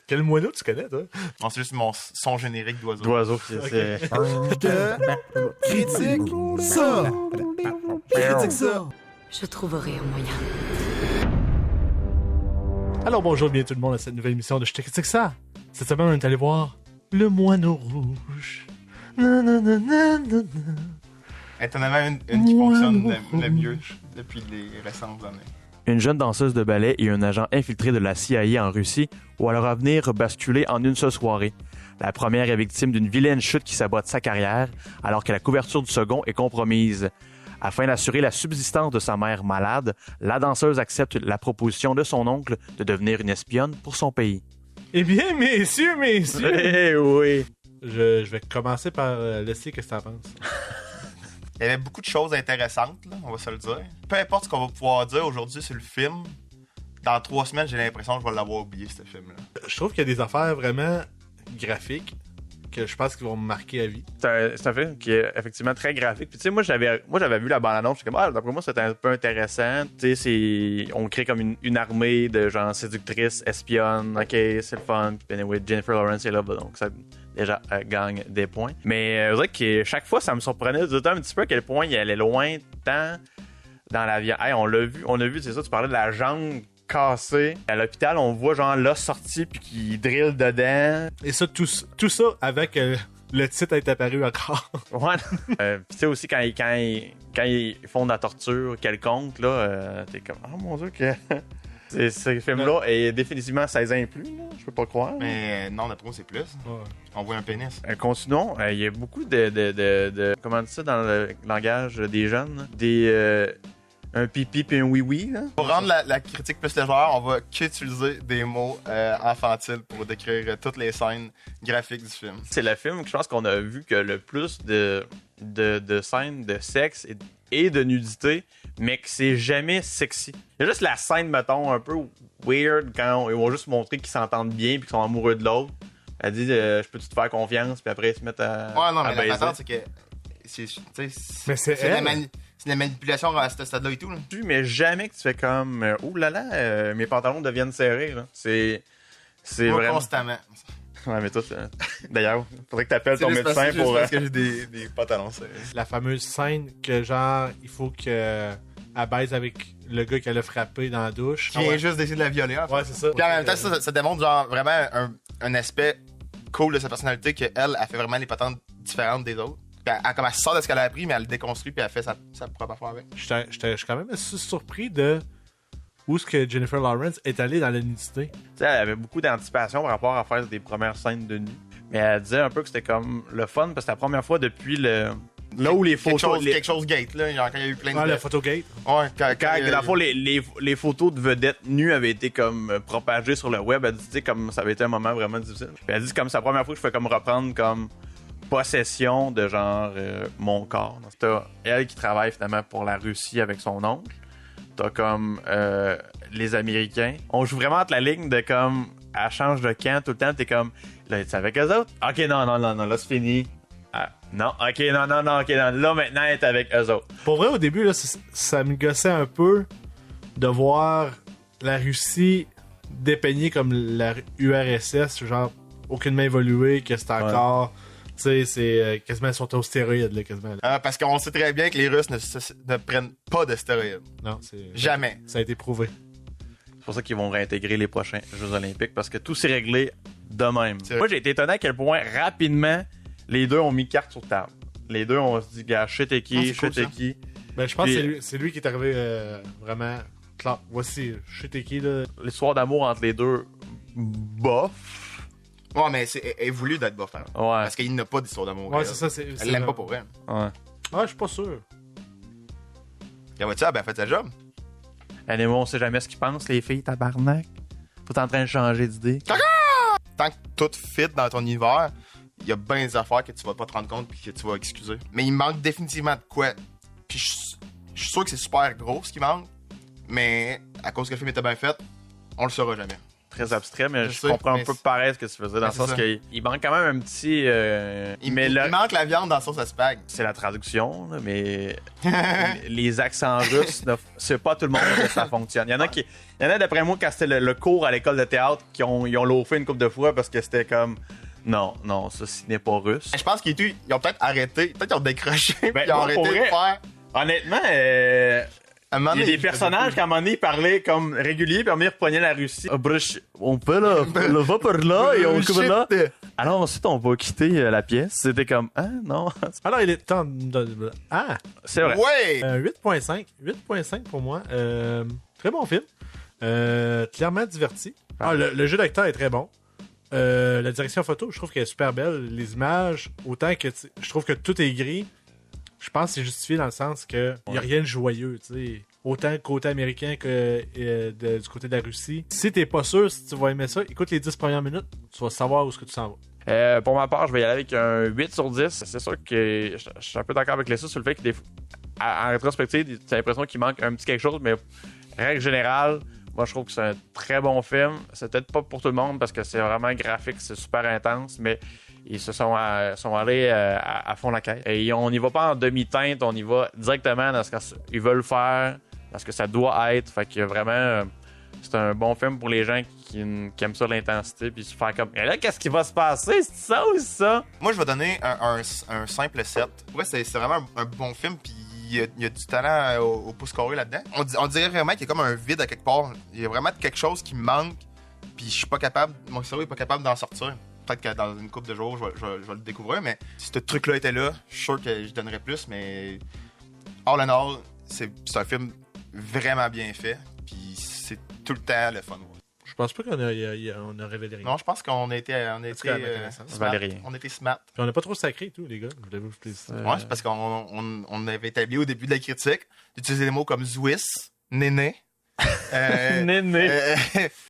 Quel moineau tu connais, toi? Non, c'est juste mon son générique d'oiseau. D'oiseau, c'est... Critique ça. Critique ça. Je trouverai un moyen. Alors bonjour, bienvenue tout le monde à cette nouvelle émission de Je te critique ça. Cette semaine, on est allé voir Le Moineau Rouge. Et t'en avais une qui fonctionne le mieux depuis les récentes années. Une jeune danseuse de ballet et un agent infiltré de la CIA en Russie voient leur avenir basculer en une seule soirée. La première est victime d'une vilaine chute qui sabote sa carrière, alors que la couverture du second est compromise. Afin d'assurer la subsistance de sa mère malade, la danseuse accepte la proposition de son oncle de devenir une espionne pour son pays. Eh bien, messieurs, Eh oui! je vais commencer par laisser qu'est-ce que t'en penses. Il y avait beaucoup de choses intéressantes, là, on va se le dire. Peu importe ce qu'on va pouvoir dire aujourd'hui sur le film, dans 3 semaines, j'ai l'impression que je vais l'avoir oublié, ce film-là. Je trouve qu'il y a des affaires vraiment graphiques que je pense qu'ils vont me marquer à vie. C'est un film qui est effectivement très graphique. Puis tu sais, moi j'avais vu la bande-annonce, j'étais comme d'après moi c'était un peu intéressant. Tu sais, on crée comme une armée de genre séductrices, espionnes. OK, c'est le fun. Puis anyway, Jennifer Lawrence est là, donc ça déjà gagne des points. Mais vous savez que chaque fois ça me surprenait de un petit peu à quel point il allait loin tant dans la vie. Hey, on a vu, c'est ça, tu parlais de la jambe cassé. À l'hôpital, on voit genre l'os sorti puis qui drille dedans. Et ça, tout ça avec le titre est apparu encore. Ouais. Puis tu sais aussi quand ils font de la torture quelconque, là, t'es comme oh mon dieu que ce film-là est définitivement 16 ans et plus, là. Je peux pas croire. Mais non, d'après moi, c'est plus. Ouais. On voit un pénis. Continuons. Il y a beaucoup de comment on dit ça dans le langage des jeunes, un pipi puis un oui-oui, là. Pour rendre la critique plus légère, on va qu'utiliser des mots infantiles pour décrire toutes les scènes graphiques du film. C'est le film que je pense qu'on a vu que le plus de scènes de sexe et de nudité, mais que c'est jamais sexy. Il y a juste la scène, mettons, un peu weird quand ils vont juste montrer qu'ils s'entendent bien puis qu'ils sont amoureux de l'autre. Elle dit je peux-tu te faire confiance, puis après ils se mettent à Ouais, non, mais baiser. la patente, c'est que Mais c'est elle. C'est de la manipulation à ce stade-là et tout, là. Mais jamais que tu fais comme ouh là là, mes pantalons deviennent serrés, là. C'est Moi, vraiment constamment. ouais, mais toi d'ailleurs faudrait que t'appelles ton médecin pour parce que j'ai des pantalons serrés. La fameuse scène que genre, il faut que elle baise avec le gars qu'elle a frappé dans la douche. Qui vient juste d'essayer de la violer, en fait. Ouais, c'est ça. Puis en même temps, ça démontre genre vraiment un aspect cool de sa personnalité qu'elle fait vraiment les patentes différentes des autres. Puis elle sort de ce qu'elle a appris, mais elle le déconstruit puis elle fait sa propre affaire avec. Je suis quand même assez surpris de où est-ce que Jennifer Lawrence est allée dans la nudité. tu sais, elle avait beaucoup d'anticipation par rapport à faire des premières scènes de nu. Mais elle disait un peu que c'était comme le fun parce que c'était la première fois depuis là où les photos Quelque chose gate, là. Genre quand il y a eu plein de. Ah, le photogate. Ouais, quand dans le fond, les photos de vedettes nues avaient été comme propagées sur le web. Elle dit, tu sais, comme ça avait été un moment vraiment difficile. Puis elle dit, comme c'est la première fois que je fais comme reprendre comme possession de genre mon corps. Donc, t'as elle qui travaille finalement pour la Russie avec son oncle. T'as comme les Américains. On joue vraiment entre la ligne de comme elle change de camp tout le temps. T'es comme là, t'es avec eux autres? Ok, non, là c'est fini. Ah, non, ok, non, ok, non. Là maintenant elle est avec eux autres. Pour vrai, au début, là, ça me gossait un peu de voir la Russie dépeignée comme la URSS, genre aucunement évoluée, que c'est encore. Tu sais, c'est quasiment sur au stéroïde, là, quasiment. Là. Parce qu'on sait très bien que les Russes ne prennent pas de stéroïdes. Non, c'est. Jamais. Ça a été prouvé. C'est pour ça qu'ils vont réintégrer les prochains Jeux Olympiques parce que tout s'est réglé de même. Moi, j'ai été étonné à quel point rapidement les deux ont mis carte sur table. Les deux ont dit, gars, je sais t'es qui, je sais t'es qui. Ben, je pense que c'est lui qui est arrivé vraiment. Claire. Voici, je sais t'es qui, là. L'histoire d'amour entre les deux, bof. Ouais, mais c'est voulu d'être bof, hein. Ouais. Parce qu'il n'a pas d'histoire d'amour. Ouais, c'est ça. Elle l'aime pas pour elle. Ouais. Ouais, je suis pas sûr. Et vois-tu, elle a fait sa job. Et moi, on sait jamais ce qu'ils pensent, les filles, tabarnak. Faut en train de changer d'idée. Tant que tout fit dans ton univers, il y a bien des affaires que tu vas pas te rendre compte puis que tu vas excuser. Mais il manque définitivement de quoi. Puis je suis sûr que c'est super gros ce qui manque. Mais à cause que le film était bien fait, on le saura jamais. très abstrait, mais Je je sais, comprends un mais peu c'est- pareil ce que tu faisais, dans le c'est sens ça. qu'il manque quand même un petit... Il, mais il là, manque la viande dans la sauce à spag. c'est la traduction, là, mais les accents russes, c'est pas tout le monde que ça fonctionne. Il y en a d'après moi, quand c'était le cours à l'école de théâtre, ils ont loafé une couple de fois parce que c'était comme... Non, ça, ce n'est pas russe. Je pense qu'ils ont peut-être arrêté, peut-être qu'ils ont décroché, puis ils ont moi, arrêté pour de vrai, faire. Honnêtement, À un moment il y a donné, des personnages qui, à un moment donné, parlaient comme réguliers, puis à un moment donné, ils reprenaient la Russie. On peut, là, on va par là, et on couvre là. Alors ensuite, on va quitter la pièce. C'était comme, non. Alors, il est temps Ah! C'est vrai. Ouais! 8.5. 8.5 pour moi. Très bon film. Clairement diverti. Le jeu d'acteur est très bon. La direction photo, je trouve qu'elle est super belle. Les images, autant que je trouve que tout est gris, je pense que c'est justifié dans le sens que il y a rien de joyeux, tu sais. Autant côté américain que du côté de la Russie. Si t'es pas sûr si tu vas aimer ça, écoute les 10 premières minutes, tu vas savoir où est-ce que tu s'en vas. Pour ma part, je vais y aller avec un 8 sur 10. C'est sûr que je suis un peu d'accord avec Lessa sur le fait que en rétrospective, t'as l'impression qu'il manque un petit quelque chose, mais règle générale, moi je trouve que c'est un très bon film. C'est peut-être pas pour tout le monde parce que c'est vraiment graphique, c'est super intense, mais ils se sont allés à fond la caisse. Et on n'y va pas en demi-teinte, on y va directement dans ce qu'ils veulent faire, dans ce que ça doit être. Fait que vraiment, c'est un bon film pour les gens qui aiment ça, l'intensité, puis se faire comme, et là, qu'est-ce qui va se passer? C'est ça ou ça? Moi, je vais donner un simple 7. Ouais, c'est vraiment un bon film, puis il y a du talent au pouce carré là-dedans. On dirait vraiment qu'il y a comme un vide à quelque part. Il y a vraiment quelque chose qui me manque, puis je suis pas capable, mon cerveau est pas capable d'en sortir. Peut-être que dans une couple de jours, je vais le découvrir, mais si ce truc-là était là, je suis sûr que je donnerais plus, mais all in all, c'est un film vraiment bien fait, puis c'est tout le temps le fun. Je pense pas qu'on a révélé rien. Non, je pense qu'on a été cas, à ma connaissance. smart. Valérien. On était smart. Puis on n'est pas trop sacré et tout, les gars. Je voulais vous féliciter. Ouais, c'est parce qu'on avait établi au début de la critique d'utiliser des mots comme Zouis, Néné. Néné.